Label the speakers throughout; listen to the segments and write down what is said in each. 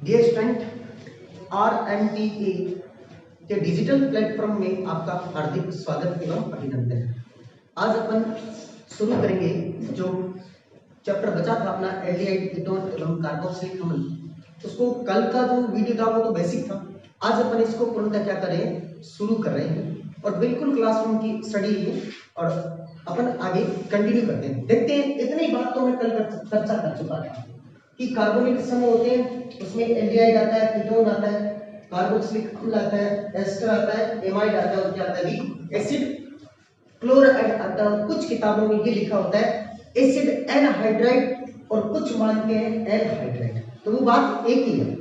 Speaker 1: Dear student, RMTA के digital platform में आपका हार्दिक स्वागत एवं अभिनंदन। आज अपन शुरू करेंगे जो चैप्टर बचा था अपना एल्डिहाइड, कीटोन एवं कार्बोक्सिलिक अम्ल। उसको कल का जो वीडियो था वो तो बेसिक था, आज अपन इसको पूर्णतः क्या करें शुरू कर रहे हैं और बिल्कुल क्लासरूम की स्टडी है और अपन आगे कंटिन्यू करते हैं। देखते हैं, इतनी बात तो मैं कल चर्चा कर चुका था कि कार्बोनिल समूह होते हैं, उसमें एल्डिहाइड आता है, कीटोन आता है, कार्बोक्सिलिक अम्ल आता है, एस्टर आता है, एमाइड आता है और क्या आता है भी एसिड क्लोराइड आता है। कुछ किताबों में ये लिखा होता है एसिड एनहाइड्राइड और कुछ मानते हैं एनहाइड्राइड, तो वो बात एक ही है।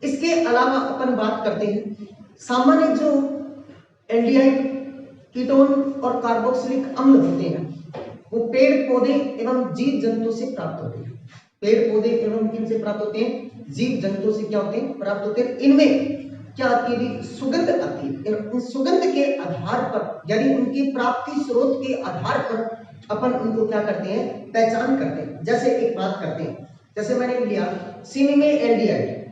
Speaker 1: इसके अलावा अपन बात करते हैं सामान्य जो एल्डिहाइड, कीटोन और कार्बोक्सिलिक अम्ल होते हैं वो पेड़ पौधे एवं जीव जंतु से प्राप्त होते हैं। पेड़ पौधे एवं किन से प्राप्त होते हैं? जीव जंतु से क्या होते हैं? प्राप्त होते हैं। इनमें क्या आती है? सुगंध आती है। उन सुगंध के आधार पर यानी उनकी प्राप्ति स्रोत के आधार पर अपन उनको क्या करते हैं? पहचान करते हैं। जैसे एक बात करते हैं, जैसे मैंने लिया चीनी में एल्डिहाइड,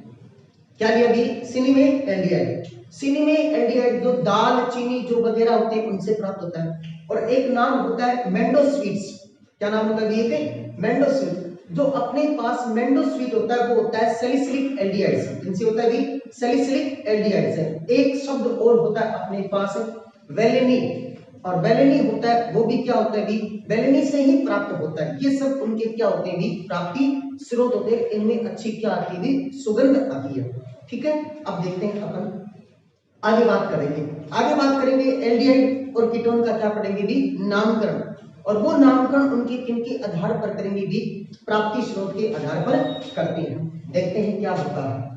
Speaker 1: क्या लिया भी? चीनी में एल्डिहाइड। चीनी में एल्डिहाइड जो दाल चीनी जो वगैरह होते हैं उनसे प्राप्त होता है। और एक नाम होता है मेंडोस्वीट्स। क्या नाम होता है ये? मेंडोस्वीट। जो अपने पास मेंडोस्वीट होता है वो होता है सैलिसिलिक एल्डिहाइड से। इनसे होता है भी सैलिसिलिक एल्डिहाइड से। एक शब्द और होता है अपने पास वेलेनी, और वेलेनी होता है वो भी क्या होता है भी? वेलेनी से ही प्राप्त होता है। ये सब उनके क्या होते हैं भी? प्राप्ति स्रोत होते हैं। इनमें अच्छी क्या आती है भी? सुगंध आती है। ठीक है, अब देखते हैं अपन आगे बात करेंगे एल्डिहाइड और कीटोन का क्या पढ़ेंगे भी? नामकरण। और वो नामकरण उनके किनके आधार पर करेंगे भी? प्राप्ति स्रोत के आधार पर करते हैं। देखते हैं क्या होता है।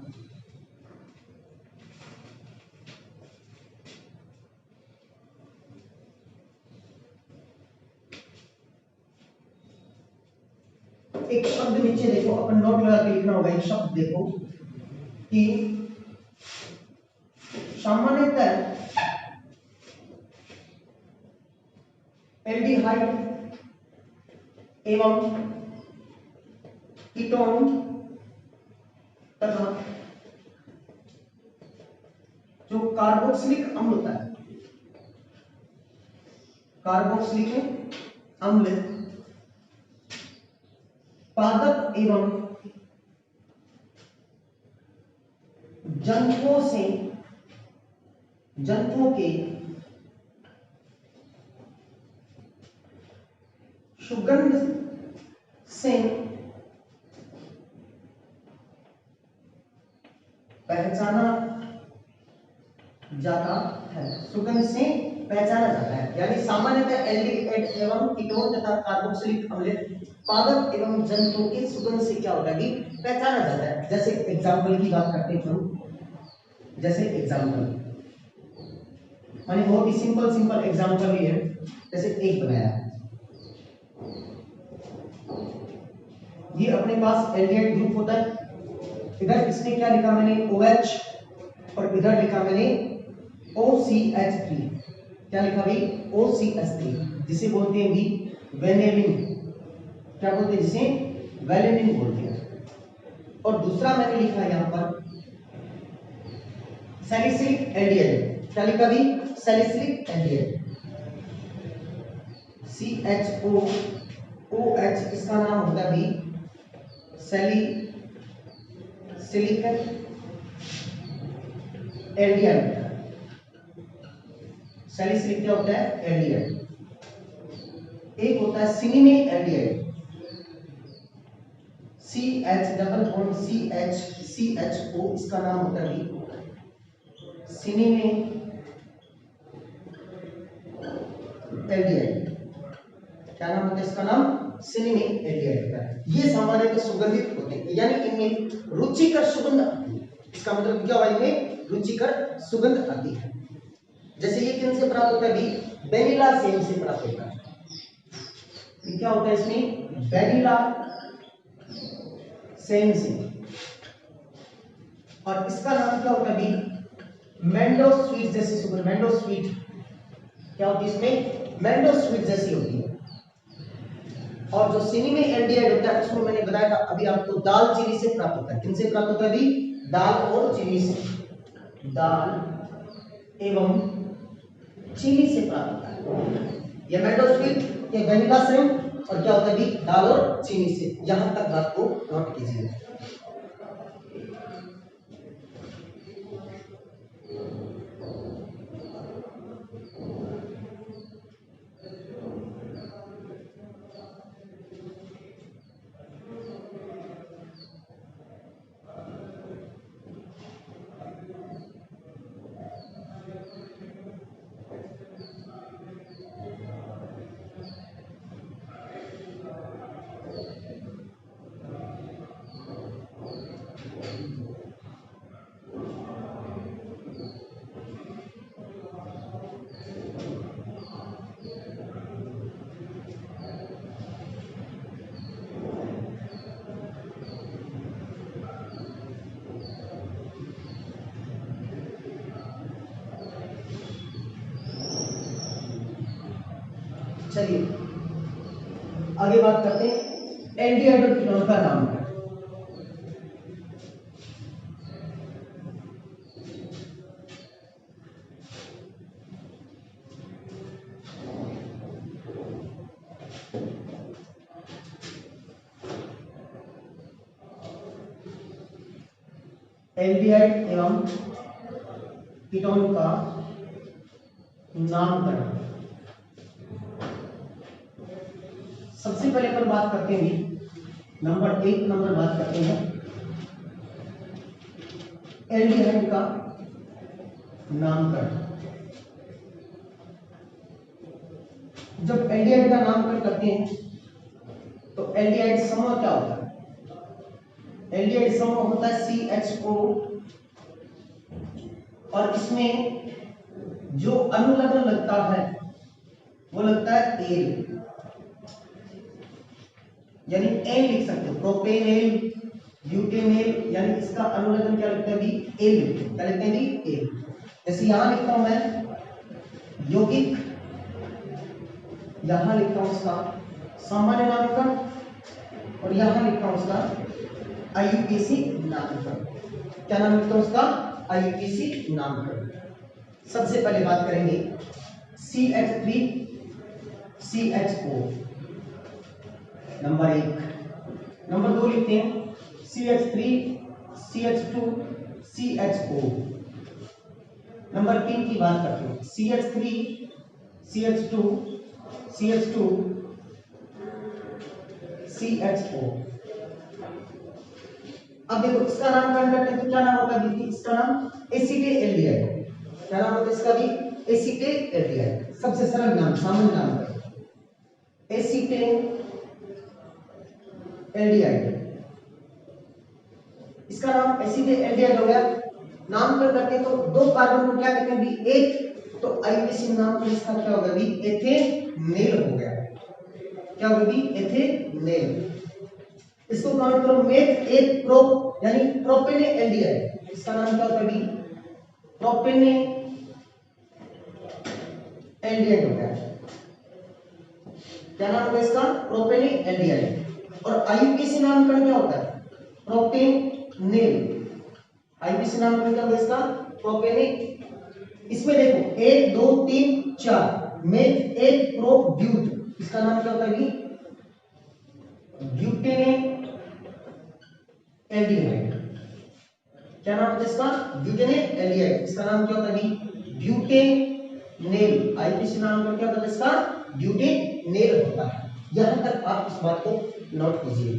Speaker 1: एक शब्द नीचे देखो, अपन नोट लगा के लिखना होगा। एक शब्द देखो कि सामान्यतः एल्डिहाइड एवं कीटोन तथा जो कार्बोक्सिलिक अम्ल होता है, कार्बोक्सिलिक अम्ल पादप एवं जंतुओं के सुगंध से पहचाना जाता है। सुगंध से पहचाना जाता है यानी सामान्यतः एल्डिहाइड एवं कीटोन तथा कार्बोक्सिलिक अम्ल पादप एवं जंतुओं के सुगंध से क्या होता है? पहचाना जाता है। जैसे एग्जाम्पल की बात करते हैं हम, जैसे एग्जाम्पल माने बहुत ही सिंपल एग्जाम्पल ही है। जैसे एक बनाया, ये अपने पास एल्डिहाइड ग्रुप होता है। इधर इसने क्या लिखा मैंने? OH, और इधर लिखा मैंने OCH3। क्या लिखा भाई? OCH3, जिसे बोलते हैं भी वेनेलिन। क्या बोलते हैं? जिसे वेलेनिन बोलते हैं। और दूसरा मैंने लिखा है यहाँ पर सैलिसिलिक एल्डिहाइड। क्या लिखा भी? Salicylic aldehyde, CHOOH। इसका नाम होता है भी सैलिसिलिक एल्डिहाइड। सैलिसिलिक क्या होता है? एल्डिहाइड। एक होता है सिनिमेट एल्डिहाइड, CH_CHO। इसका नाम होता है सिनिमेट एल्डिहाइड। क्या नाम होता है इसका? नाम सिनिमेट एल्डिहाइड का। ये सामान्यतः सुगंधित होते हैं यानी इनमें रुचिकर सुगंध आती है। इसका मतलब क्या हुआ? इनमें रुचिकर सुगंध आती है। जैसे ये किन से प्राप्त होता है भी? वेनिला सेम से प्राप्त होता है। क्या होता है इसमें? वेनिला सेम से। और इसका नाम क्या होता है भी? मेंडोस्वीट जैसी सुगंध। मेंडोस्वीट क्या होती है इसमें? मेंडोस्वीट जैसी होती है। और जो चीनी में एल्डिहाइड होता है उसमें मैंने बताया था अभी आपको दालचीनी से प्राप्त होता है। किनसे प्राप्त होता है? दाल और चीनी से, दाल एवं चीनी से प्राप्त होता है। ये मेडोस्वीट, ये वेनिला श्रिम्प और क्या होता है भी दाल और चीनी से। यहां तक बात को नोट कीजिए। चलिए आगे बात करते हैं एल्डिहाइड और कीटोन का नाम है। एल्डिहाइड एवं कीटोन का नामकरण। सबसे पहले अपन बात करते हैं नंबर 1 बात करते हैं एल्डिहाइड का नामकरण। जब एल्डिहाइड का नामकरण करते हैं तो एल्डिहाइड समूह क्या होता है? एल्डिहाइड समूह होता है CHO और इसमें जो अनुलग्न लगता है वो लगता है एल, यानी एल लिख सकते हो, प्रोपेनेल, ब्यूटेनेल, यानी इसका अनुलग्न क्या लिखते हैं भी एल लिखते हैं। क्या लिखते हैं भी एल। जैसे यहां लिखता हूं मैं यौगिक, यहां लिखता हूं उसका सामान्य नामकरण और यहां लिखता हूं उसका IUPAC नामकरण। क्या नाम लिखता हूं उसका? IUPAC नामकरण। सबसे पहले बात करेंगे CH3 CHO, नंबर 1। नंबर 2 लिखते हैं CH3 CH2 CHO। नंबर 3 की बात करते हैं CH3 CH2 CH2 CHO। अब देखो इसका नामकरण करते हैं तो क्या नाम होता है दीदी? इसका नाम एसीटेल्डिहाइड। क्या नाम होता है इसका भी? एसीटेल्डिहाइड। सबसे सरल नाम, सामान्य नाम है एसीटेल्डिहाइड। इसका नाम एसीटेल्डिहाइड हो गया। नामकरण करते हैं तो दो कार्बन को क्या कहते हैं भी? एक। तो आईयूपीएसी नाम तो इसका क्या होगा भी? एथेनेल हो गया। क्या होगा भी? एथेनेल। इसको काउंट करो मेथ एक प्रोप, यानी प्रोपेनेल्डिहाइड। इसका नाम क्या होता है भी? प्रोपेनेल्डिहाइड हो गया। क्या नाम होगा इसका? प्रोपेनेल्डिहाइड। और आईयूपीएसी नामकरण क्या होता है? प्रोपेनेल। आईयूपीएसी नामकरण क्या होगा इसका? प्रोपेनेल। इसमें देखो 1 2 3 4 मेथ एक प्रोप ब्यूट। इसका नाम क्या होता है भी? ब्यूटेनेल एल्डिहाइड। क्या नाम होता है इसका? ब्यूटेनेल एल्डिहाइड। इसका नाम क्या होता है भी? ब्यूटेनेल। आईपीसी नाम का क्या होता है इसका? ब्यूटेनेल होता है। यहां तक आप इस बात को नोट कीजिए।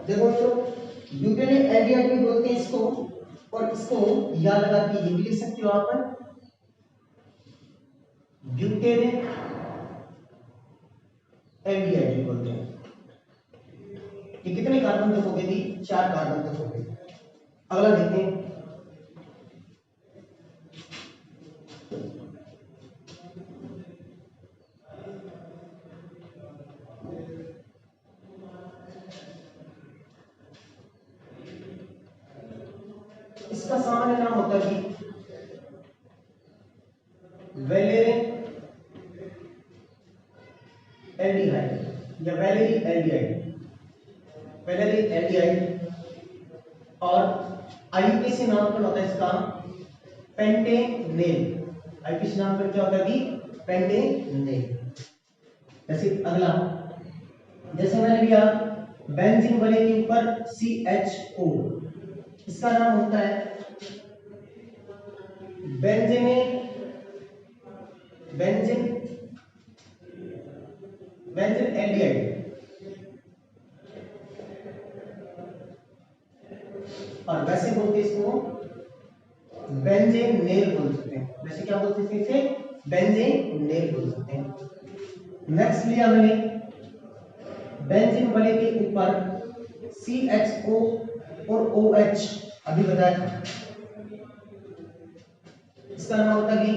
Speaker 1: देखो तो ब्यूटेन एल्डिहाइड भी बोलते हैं इसको, और इसको या लगा के ये भी लिख सकते हो आप, ब्यूटेन एल्डिहाइड बोलते हैं। ये कितने कार्बन तक हो गए थी? 4 कार्बन तक हो गए। अगला देखते हैं, इसका सामान्य नाम होता है कि वैलेरिन एल्डिहाइड या वैलेरी एल्डिहाइड, वैलेरी एल्डिहाइड। और आईयूपीएसी नामकरण होता है इसका पेंटेनेल। आईयूपीएसी नामकरण क्या होता है कि पेंटेनेल। जैसे अगला, जैसे मैंने लिया बेंजीन वाले के ऊपर CHO, इसका नाम होता है बेंजीन बेंजीन बेंजीन एल्डिहाइड। और वैसे बोलते हैं इसको बेंजेनेल बोल सकते हैं। वैसे क्या बोलते हैं इसे? बेंजेनेल बोल सकते हैं। नेक्स्ट लिया मैंने बेंजीन वाले के ऊपर CHO और OH, अभी बताया था। इसका नाम होता है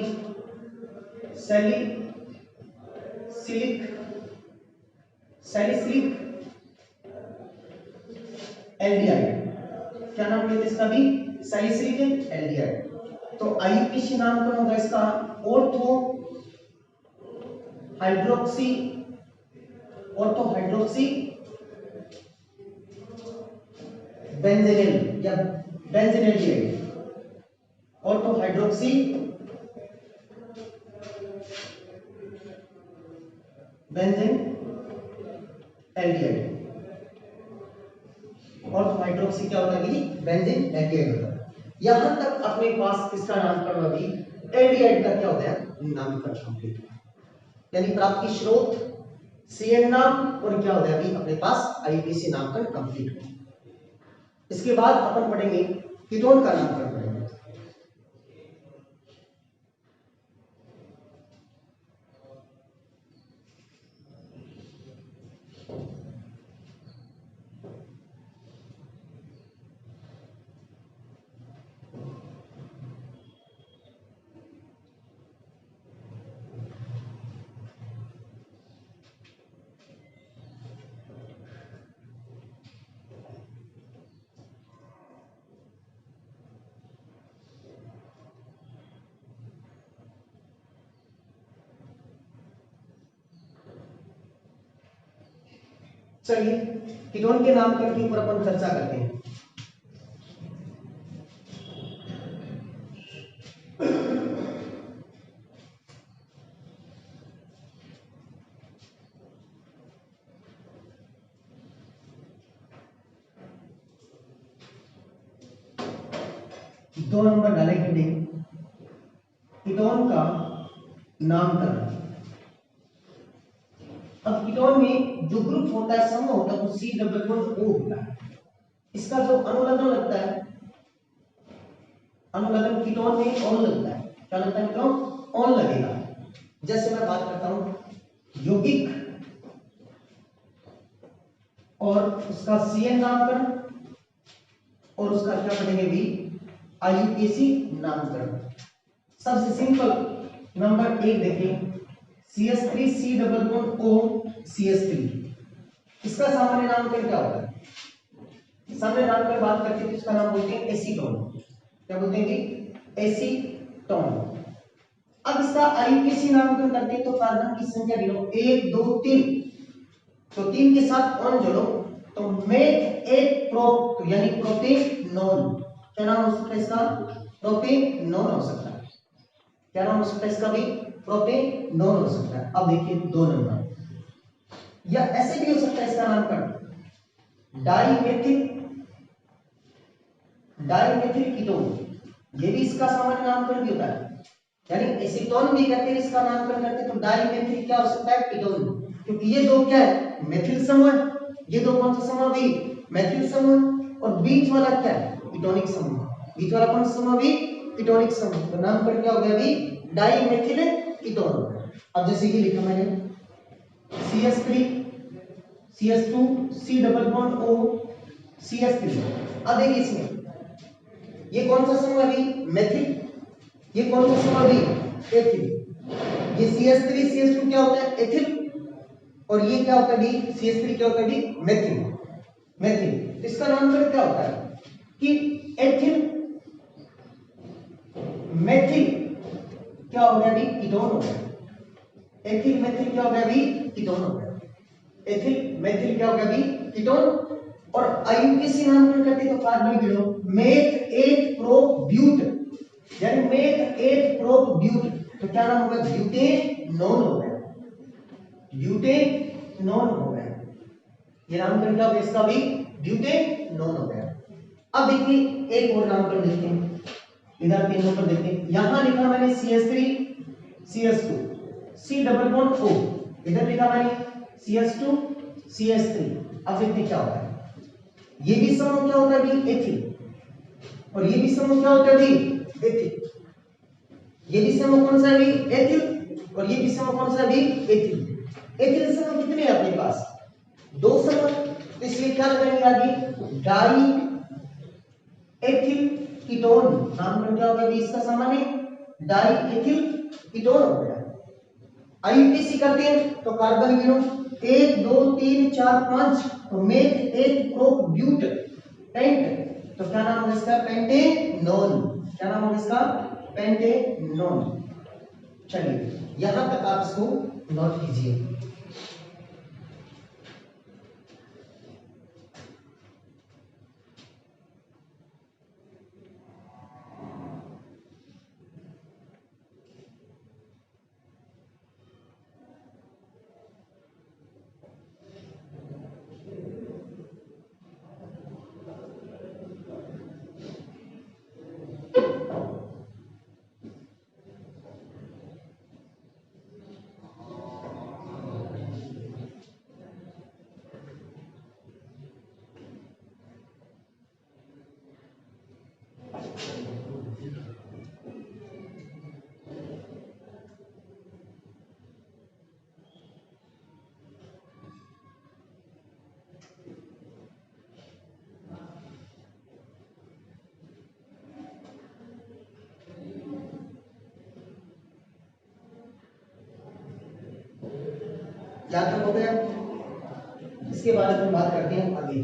Speaker 1: सैलिसिलिक एल्डिहाइड। क्या नाम लेते हैं इसका भी? Salicylic aldehyde. तो आईयूपीएसी नामकरण होगा इसका ऑर्थो हाइड्रोक्सी बेंजेनेल या बेंजेनेलियाइड, ऑर्थो हाइड्रोक्सी बेंजीन एल्डिहाइड। और हाइड्रोक्सी क्या होता है कि बेंजीन एल्डिहाइड होता है। यहां तक अपने पास इसका नामकरण अभी एल्डिहाइड का क्या होता है? नामकरण कंप्लीट, यानी प्राप्त की स्रोत CN नाम और क्या होता है अभी अपने पास आईयूपीएसी नामकरण कंप्लीट हो। इसके बाद अपन पढ़ेंगे कीटोन का नामकरण पढ़ेंगे। चलिए कीटोन के नामकरण के ऊपर अपन चर्चा करते हैं। दो नंबर डाले हेडिंग कीटोन का नामकरण। अब कीटोन में जो ग्रुप होता है, समूह होता है, वो C+O होता है। इसका जो अनुलग्न लगता है, अनुलग्न कीटोन में ऑन लगता है। क्या लगता है मित्रों? ऑन लगेगा। जैसे मैं बात करता हूं यौगिक और उसका CN नामकरण और उसका क्या पढ़ेंगे भी आईयूपीएसी नामकरण। सबसे सिंपल नंबर 1 देखें CH3 CH3, इसका सामान्य नामकरण क्या होता है? सामान्य नामकरण बात करते हैं तो इसका नाम बोलते हैं एसीटोन। क्या बोलते हैं जी? एसीटोन। अब इसका आईयूपीएसी नामकरण करते हैं तो कार्बन की संख्या गिनो 1 2 3, तो 3 के साथ ऑन जोड़ो तो मेट एक प्रो, तो यानी प्रोपेनॉन। क्या नाम हो सकता है इसका? प्रोपेनॉन हो सकता है। क्या नाम हो सकता है इसका भी? प्रोपेनॉन हो सकता है। अब देखिए 2 नंबर, या ऐसे भी हो सकता है इसका नामकरण डाइमेथिल कीटोन। ये भी इसका सामान्य नामकरण भी होता है, यानी एसीटोन भी कहते हैं इसका नामकरण करते हैं। तो डाइमेथिल क्या हो सकता है? कीटोन, क्योंकि ये दो क्या है? मेथिल समूह है। ये दो कौन सा समूह भी? मैथिल समूह और बीच वाला क्या है? कीटोनिक समूह। बीच वाला कौन सा समूह भी? कीटोनिक समूह। तो नाम पर क्या हो गया अभी? डाइमेथिल कीटोन हो गया। अब जैसे कि लिखा मैंने CH3 CH2 C double bond O CH3। अब देखिए इसमें ये कौन सा समूह है अभी? मेथिल। ये कौन सा समूह अभी? एथिल। ये CH3 CH2 क्या होता है? एथिल। और ये क्या होता है अभी? CH3 क्या होता है अभी? मेथिल। मेथिल इसका नामकरण क्या होता है कि एथिल मेथिल क्या हो गया अभी? कीटोन हो गया। एथिल मेथिल क्या हो गया अभी? कीटोन हो गया। एथिल मेथिल क्या हो गया अभी? कीटोन। और आईयूपीएसी नामकरण करते तो कार्बन गिनो मेथ 8 प्रोब्यूट, यानी मेथ 8 प्रोब्यूट। तो क्या नाम होगा? ब्यूटेनोन हो गया। ब्यूटेनोन हो गया। ये नामकरण क्या होगा इसका भी? ब्यूटेनोन हो गया। अब देखिए एक और नामकरण देखते हैं, इधर 3 नंबर देखते हैं। यहां लिखा मैंने CH3 CH2 C double bond O, इधर लिखा मैंने CH2 CH3। अब देखते क्या होता है। ये भी समूह क्या होता है अभी? एथिल। और ये भी समूह क्या होता है अभी? एथिल। ये भी समूह कौन सा है अभी? एथिल। और ये भी समूह कौन सा है अभी? एथिल। एथिल समूह कितने हैं अपने पास? 2 समूह। तो इसलिए क्या लगाएंगे आगे? Die ethyl ketone. नामकरण क्या होगा अभी इसका? सामान्य डाई एथिल कीटोन हो गया। आईयूपीएसी करते हैं तो कार्बन गिनो 1 2 3 4 5। तो मेथ 8 प्रोब्यूट पेंट। तो क्या नाम होगा इसका? पेंटेनोन। क्या नाम होगा इसका? पेंटेनोन। चलिए यहां तक आप इसको नोट कीजिए। क्या तक हो गया? इसके बाद हम बात करते हैं आगे।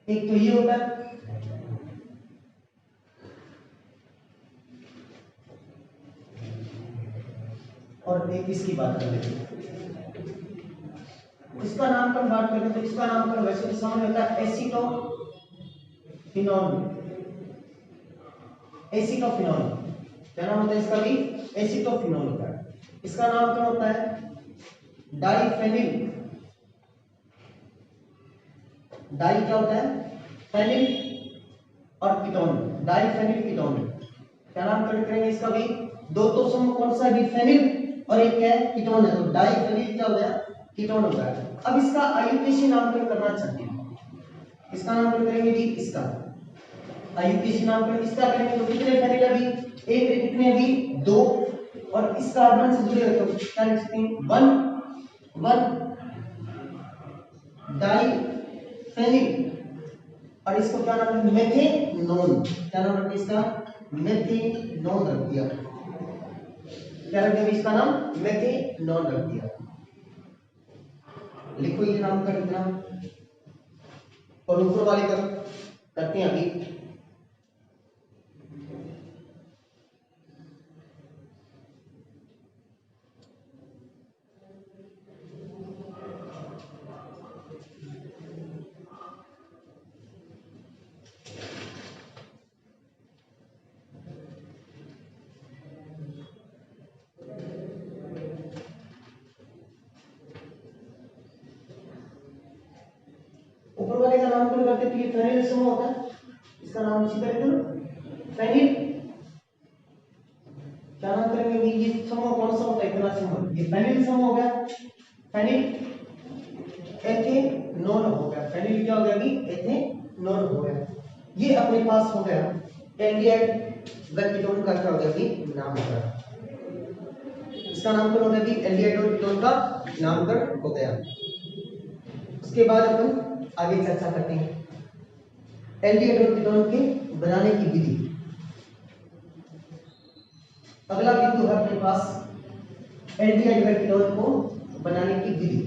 Speaker 1: एक तो ये होता है, और एक इसकी बात कर लेते हैं। इसका नामकरण बात करते हैं तो इसका नामकरण वैसे तो सामान्य होता है एसीटोफिनोल। एसीटोफिनोल क्या नाम होता है इसका भी? एसीटोफिनोल होता है। इसका नामकरण होता है डाइफेनिल। डाई क्या होता है? फेनिल और कीटोन। Diphenyl ketone. क्या नामकरण करेंगे इसका भी? दो तो समूह कौन सा है? फेनिल और एक क्या है? कीटोन है। तो डाइफेनिल क्या हो गया? कीटोन हो गया। अब इसका आईयूपीएसी नामकरण करना चाहते हैं। इसका नामकरण करेंगे जी इसका। आईयूपीएसी नामकरण इसका करेंगे तो कितने फेनिल अभी? एक रे कितने अभी? 2। और इस कार्बन से जुड़े हुए तो क्या लिख सकते हैं? 1 1 डाइफेनिल। और इसको क्या नाम है? मेथेनोन। क्या नाम रखिए इसका? मेथेनोन रख दिया। क्या रख दिया इसका नाम? मेथेनोन रख दिया। लिखो ये नाम कर देना। और ऊपर वाले का करते हैं अभी। करते हैं तो ये फेनिल समूह होता है, इसका नाम इसी तरह करो फेनिल। क्या नाम करेंगे, ये समूह कौन सा होता है, इतना समूह, ये फेनिल समूह हो गया, फेनिल एथेनॉल हो गया, फेनिल क्या हो गया अभी, एथेनॉल हो गया। ये अपने पास हो गया एल्डिहाइड व कीटोन का क्या हो गया अभी नामकरण, इसका नामकरण हो गया अभी एल्डिहाइड और कीटोन का नामकरण हो गया। उसके बाद अपन आगे चर्चा करते हैं एल्डिहाइड और कीटोन के बनाने की विधि। अगला बिंदु है अपने पास एल्डिहाइड व कीटोन को बनाने की विधि।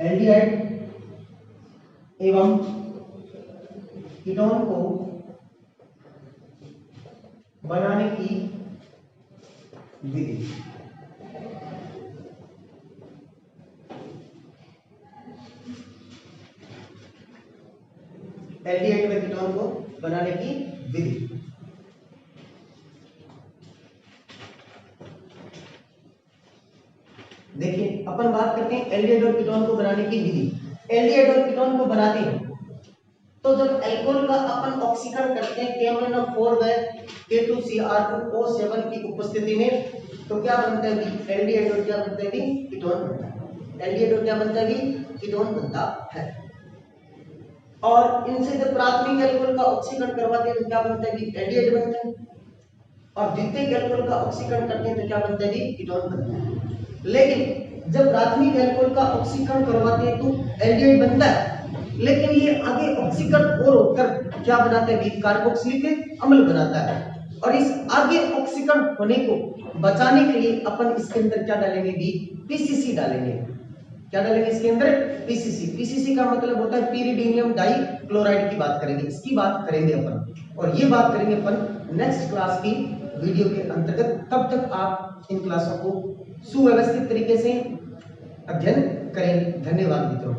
Speaker 1: एल्डिहाइड एवं कीटोन को बनाने की विधि। एल्डिहाइड व कीटोन को बनाने की विधि। देखिए अपन बात करते हैं एल्डिहाइड और कीटोन को बनाने की विधि। एल्डिहाइड और कीटोन को बनाते हैं तो जब अल्कोहल का अपन ऑक्सीकरण करते हैं KMnO4 व K2Cr2O7 की उपस्थिति में, तो क्या बनता है भी एल्डिहाइड और क्या बनता है भी कीटोन बनता है। एल्डिहाइड और क्या बनता है भी कीटोन बनता है। और इनसे जब प्राथमिक अल्कोहल का ऑक्सीकरण करवाते हैं तो क्या बनता है भी एल्डिहाइड बनता है, और द्वितीयक अल्कोहल का ऑक्सीकरण करते हैं तो क्या बनता है भी कीटोन बनता है। लेकिन जब प्राथमिक अल्कोहल का ऑक्सीकरण करवाते हैं तो एल्डिहाइड बनता है, लेकिन ये आगे ऑक्सीकरण और होकर क्या बनाता है भी कार्बोक्सिलिक अम्ल बनाता है। और इस आगे ऑक्सीकरण होने को बचाने के लिए अपन इसके अंदर क्या डालेंगे भी पीसीसी डालेंगे। क्या डालेंगे इसके अंदर पीसीसी। पीसीसी का मतलब होता है पीरिडीनियम डाई क्लोराइड की बात करेंगे, इसकी बात करेंगे अपन, और ये बात करेंगे अपन नेक्स्ट क्लास की वीडियो के अंतर्गत। तब तक आप इन क्लासों को सुव्यवस्थित तरीके से अध्ययन करें। धन्यवाद मित्रों।